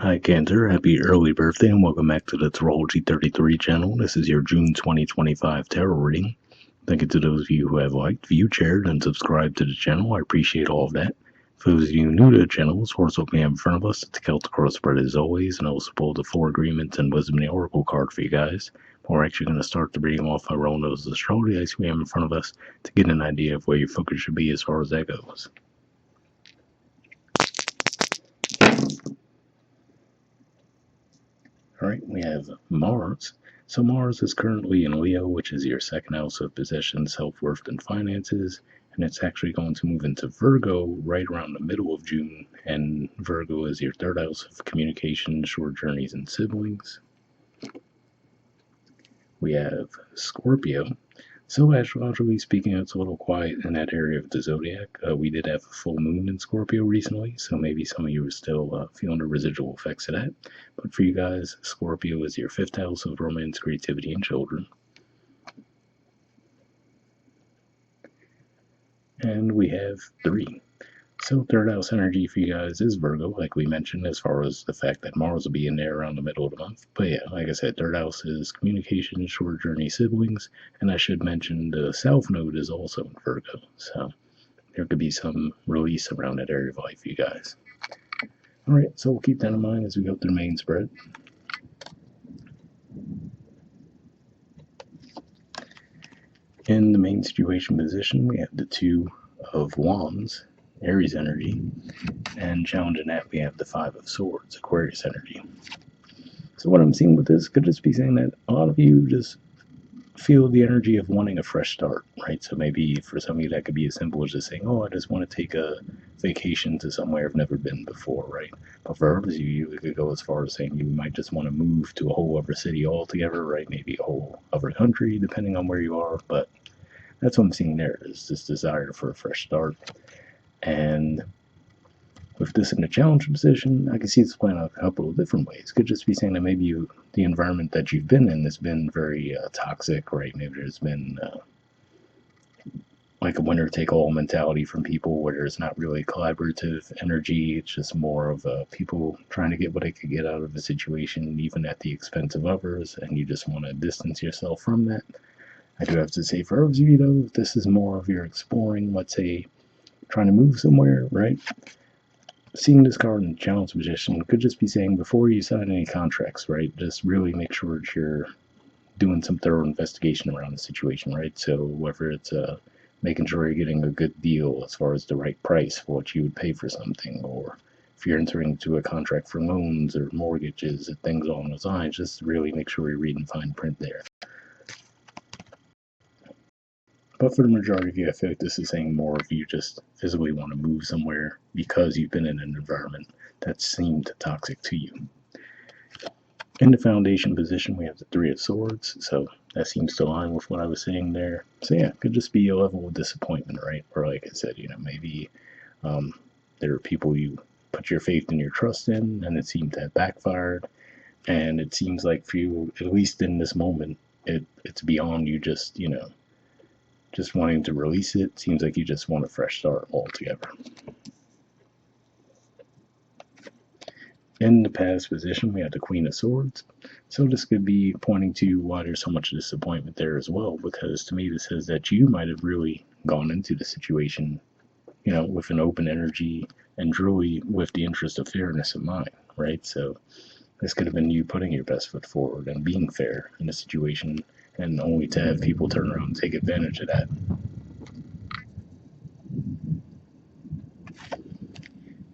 Hi Cancer, happy early birthday and welcome back to the Astrology 33 channel. This is your June 2025 tarot reading. Thank you to those of you who have liked, viewed, shared, and subscribed to the channel. I appreciate all of that. For those of you new to the channel, the source we have in front of us, it's a Celtic cross spread as always, and I will pull the 4 agreements and wisdom in the oracle card for you guys. But we're actually going to start the reading off by rolling those astrology dice we have in front of us to get an idea of where your focus should be as far as that goes. All right, we have Mars. So Mars is currently in Leo, which is your second house of possession, self-worth, and finances. And it's actually going to move into Virgo right around the middle of June. And Virgo is your third house of communication, short journeys, and siblings. We have Scorpio. So astrologically speaking, it's a little quiet in that area of the zodiac. We did have a full moon in Scorpio recently, so maybe some of you are still feeling the residual effects of that. But for you guys, Scorpio is your fifth house of romance, creativity, and children. And we have 3. So third house energy for you guys is Virgo, like we mentioned, as far as the fact that Mars will be in there around the middle of the month. But yeah, like I said, third house is communication, short journey, siblings, and I should mention the South Node is also in Virgo. So there could be some release around that area of life for you guys. All right, so we'll keep that in mind as we go through the main spread. In the main situation position, we have the 2 of Wands, Aries energy, and challenging that we have the 5 of Swords, Aquarius energy. So what I'm seeing with this could just be saying that a lot of you just feel the energy of wanting a fresh start, right? So maybe for some of you that could be as simple as just saying, oh, I just want to take a vacation to somewhere I've never been before, right? But for others of you, it could go as far as saying you might just want to move to a whole other city altogether, right? Maybe a whole other country, depending on where you are. But that's what I'm seeing there, is this desire for a fresh start. And with this in a challenge position, I can see this playing out a couple of different ways. It could just be saying that maybe the environment that you've been in has been very toxic, right? Maybe there's been like a winner-take-all mentality from people where there's not really collaborative energy. It's just more of people trying to get what they could get out of a situation, even at the expense of others, and you just want to distance yourself from that. I do have to say, for others of you, though, this is more of your exploring, let's say, trying to move somewhere, right? Seeing this card in the challenge position could just be saying before you sign any contracts, right? Just really make sure that you're doing some thorough investigation around the situation, right? So whether it's making sure you're getting a good deal as far as the right price for what you would pay for something, or if you're entering into a contract for loans or mortgages and things along those lines, just really make sure you're reading fine print there. But for the majority of you, I feel like this is saying more of you just physically want to move somewhere because you've been in an environment that seemed toxic to you. In the foundation position, we have the 3 of Swords, so that seems to align with what I was saying there. So yeah, it could just be a level of disappointment, right? Or like I said, maybe there are people you put your faith and your trust in, and it seemed to have backfired. And it seems like for you, at least in this moment, it's beyond you just wanting to release it. Seems like you just want a fresh start altogether. In the past position, we have the Queen of Swords. So this could be pointing to why there's so much disappointment there as well, because to me this says that you might have really gone into the situation, with an open energy and truly with the interest of fairness in mind, right? So this could have been you putting your best foot forward and being fair in a situation, and only to have people turn around and take advantage of that.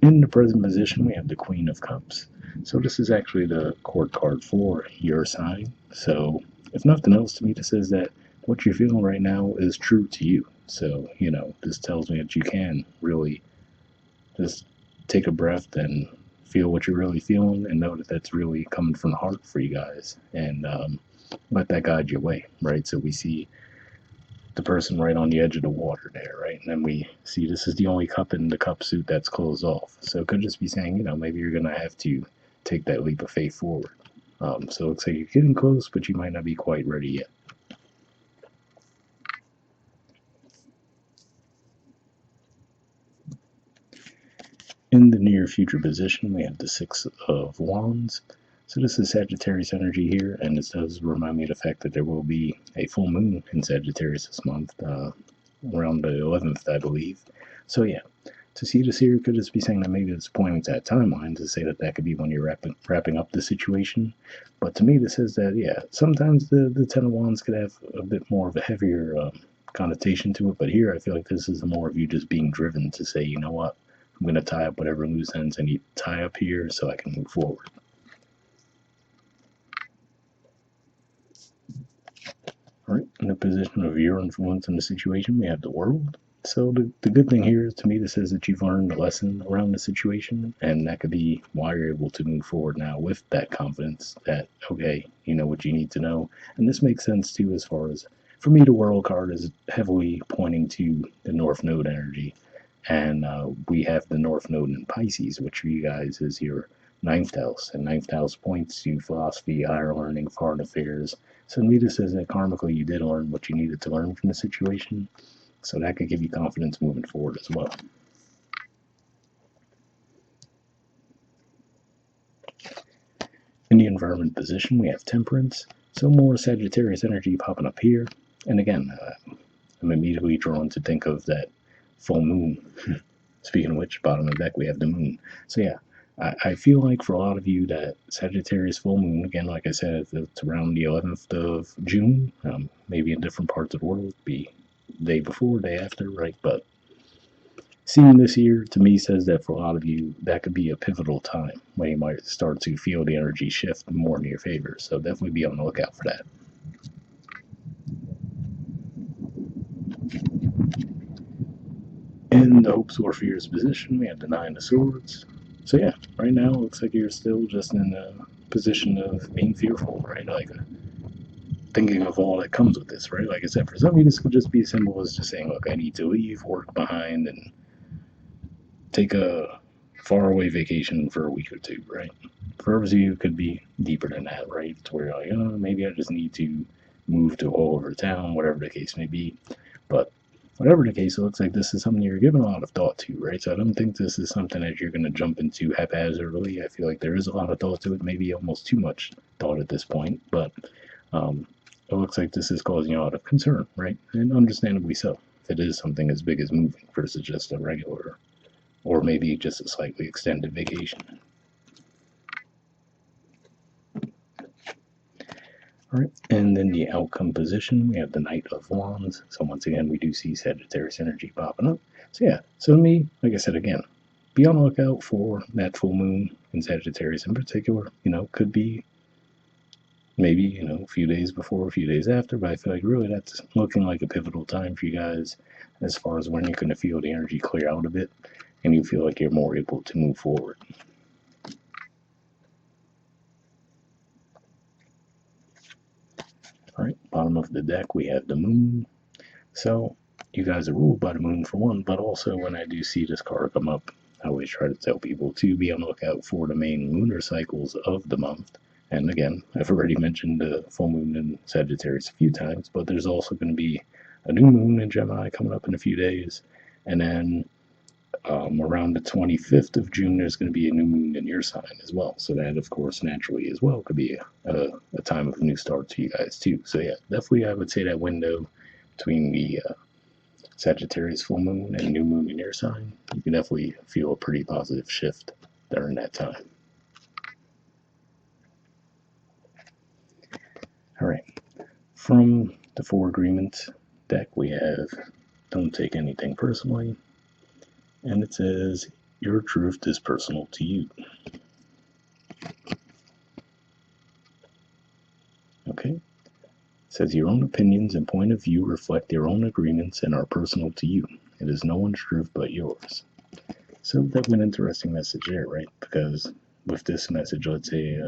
In the present position, we have the Queen of Cups. So this is actually the court card for your sign. So if nothing else, to me, this says that what you're feeling right now is true to you. So, this tells me that you can really just take a breath and feel what you're really feeling and know that that's really coming from the heart for you guys. And let that guide your way, right? So we see the person right on the edge of the water there, right? And then we see this is the only cup in the cup suit that's closed off. So it could just be saying, maybe you're going to have to take that leap of faith forward. So it looks like you're getting close, but you might not be quite ready yet. In the near future position, we have the Six of Wands. So this is Sagittarius energy here, and this does remind me of the fact that there will be a full moon in Sagittarius this month, around the 11th, I believe. So yeah, to see this here could just be saying that maybe it's pointing to that timeline to say that that could be when you're wrapping up the situation. But to me, this says that, yeah, sometimes the Ten of Wands could have a bit more of a heavier connotation to it. But here, I feel like this is more of you just being driven to say, you know what, I'm going to tie up whatever loose ends I need to tie up here so I can move forward. All right, in the position of your influence in the situation, we have the World. So the good thing here to me, this says that you've learned a lesson around the situation, and that could be why you're able to move forward now with that confidence that, okay, you know what you need to know. And this makes sense too, as far as, for me, the World card is heavily pointing to the North Node energy. And we have the North Node in Pisces, which for you guys is your ninth house. And ninth house points to philosophy, higher learning, foreign affairs. So Nita says that karmically you did learn what you needed to learn from the situation. So that could give you confidence moving forward as well. In the environment position, we have Temperance. So more Sagittarius energy popping up here. And again, I'm immediately drawn to think of that full moon. Speaking of which, bottom of the deck, we have the moon. So yeah, I feel like for a lot of you that Sagittarius full moon, again, like I said, it's around the 11th of June, maybe in different parts of the world, be day before, day after, right? But seeing this year to me says that for a lot of you, that could be a pivotal time when you might start to feel the energy shift more in your favor. So definitely be on the lookout for that. In the hopes or fears position, we have the Nine of Swords. So yeah, right now it looks like you're still just in a position of being fearful, right? Like thinking of all that comes with this, right? Like I said, for some of you, this could just be as simple as just saying, look, I need to leave, work behind, and take a faraway vacation for a week or two, right? For others of you, it could be deeper than that, right? To where you're like, oh, maybe I just need to move to all over town, whatever the case may be. But whatever the case, it looks like this is something you're giving a lot of thought to, right? So I don't think this is something that you're going to jump into haphazardly. I feel like there is a lot of thought to it, maybe almost too much thought at this point. But it looks like this is causing a lot of concern, right? And understandably so. If it is something as big as moving versus just a regular or maybe just a slightly extended vacation. All right, and then the outcome position, we have the Knight of Wands. So once again, we do see Sagittarius energy popping up. So yeah, so to me, like I said again, be on the lookout for that full moon in Sagittarius in particular. You know, could be maybe, you know, a few days before, a few days after, but I feel like really that's looking like a pivotal time for you guys as far as when you're going to feel the energy clear out a bit and you feel like you're more able to move forward. All right, bottom of the deck, we have the moon. So you guys are ruled by the moon for one, but also when I do see this card come up, I always try to tell people to be on the lookout for the main lunar cycles of the month. And again, I've already mentioned the full moon in Sagittarius a few times, but there's also going to be a new moon in Gemini coming up in a few days. And then around the 25th of June, there's going to be a new moon in your sign as well. So that, of course, naturally as well could be a time of new start to you guys too. So yeah, definitely I would say that window between the Sagittarius full moon and new moon in your sign, you can definitely feel a pretty positive shift during that time. All right, from the Four Agreements deck, we have Don't Take Anything Personally, and it says your truth is personal to you. Okay, it says your own opinions and point of view reflect your own agreements and are personal to you. It is no one's truth but yours. So definitely an interesting message there, right? Because with this message, let's say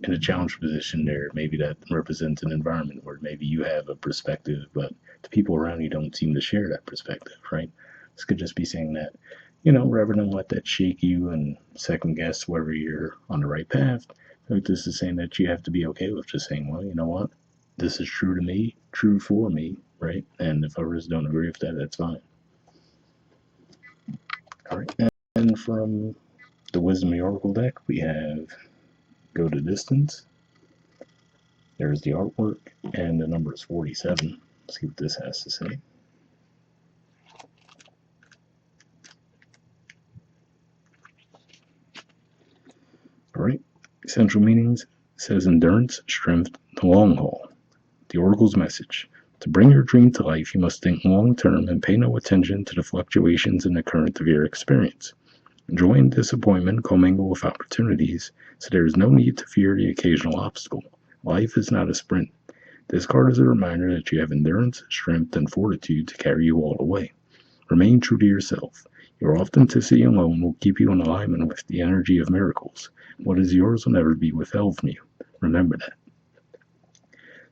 in a challenge position there, maybe that represents an environment where maybe you have a perspective, but the people around you don't seem to share that perspective, right? This could just be saying that, you know, rather than let that shake you and second guess whether you're on the right path, like this is saying that you have to be okay with just saying, well, you know what? This is true to me, true for me, right? And if others don't agree with that, that's fine. All right. And from the Wisdom of the Oracle deck, we have Go to Distance. There's the artwork, and the number is 47. Let's see what this has to say. All right. Essential meanings says endurance, strength, the long haul. The Oracle's message. To bring your dream to life, you must think long term and pay no attention to the fluctuations in the current of your experience. Joy and disappointment commingle with opportunities, so there is no need to fear the occasional obstacle. Life is not a sprint. This card is a reminder that you have endurance, strength, and fortitude to carry you all the way. Remain true to yourself. Your authenticity alone will keep you in alignment with the energy of miracles. What is yours will never be withheld from you. Remember that.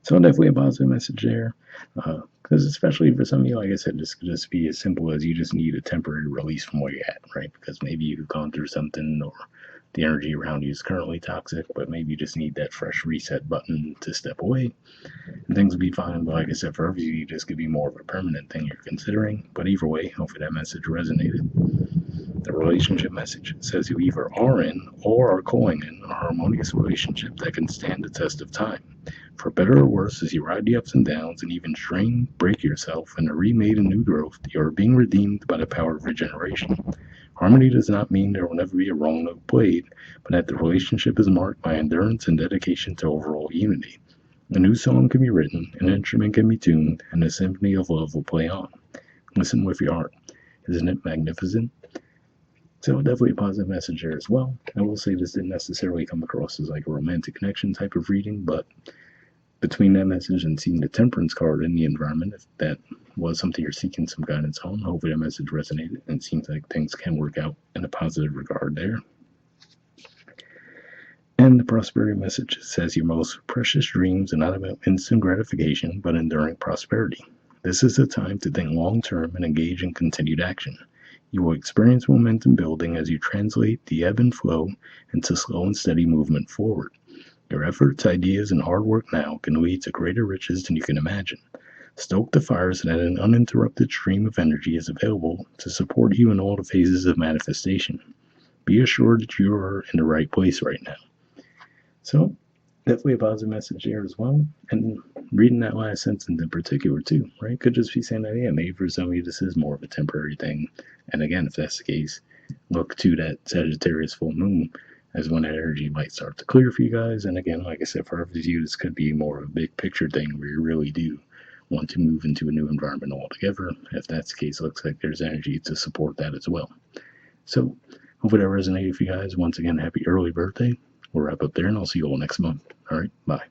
So definitely a positive message there. Because especially for some of you, like I said, this could just be as simple as you just need a temporary release from where you're at, right? Because maybe you've gone through something or the energy around you is currently toxic, but maybe you just need that fresh reset button to step away and things will be fine. But like I said, for others, this could be more of a permanent thing you're considering. But either way, hopefully that message resonated. The relationship message says you either are in or are calling in a harmonious relationship that can stand the test of time. For better or worse, as you ride the ups and downs and even strain, break yourself, and are remade in new growth, you are being redeemed by the power of regeneration. Harmony does not mean there will never be a wrong note played, but that the relationship is marked by endurance and dedication to overall unity. A new song can be written, an instrument can be tuned, and the symphony of love will play on. Listen with your heart. Isn't it magnificent? So definitely a positive message there as well. I will say this didn't necessarily come across as like a romantic connection type of reading, but between that message and seeing the temperance card in the environment, if that was something you're seeking some guidance on, hopefully that message resonated and it seems like things can work out in a positive regard there. And the prosperity message says your most precious dreams are not about instant gratification, but enduring prosperity. This is the time to think long term and engage in continued action. You will experience momentum building as you translate the ebb and flow into slow and steady movement forward. Your efforts, ideas, and hard work now can lead to greater riches than you can imagine. Stoke the fire so that an uninterrupted stream of energy is available to support you in all the phases of manifestation. Be assured that you are in the right place right now. So, definitely a positive message there as well. And reading that last sentence in particular, too, right? Could just be saying that, yeah, maybe for some of you this is more of a temporary thing. And again, if that's the case, look to that Sagittarius full moon as when that energy might start to clear for you guys. And again, like I said, for others of you, this could be more of a big picture thing where you really do want to move into a new environment altogether. If that's the case, it looks like there's energy to support that as well. So, hopefully that resonated for you guys. Once again, happy early birthday. We'll wrap up there, and I'll see you all next month. All right, bye.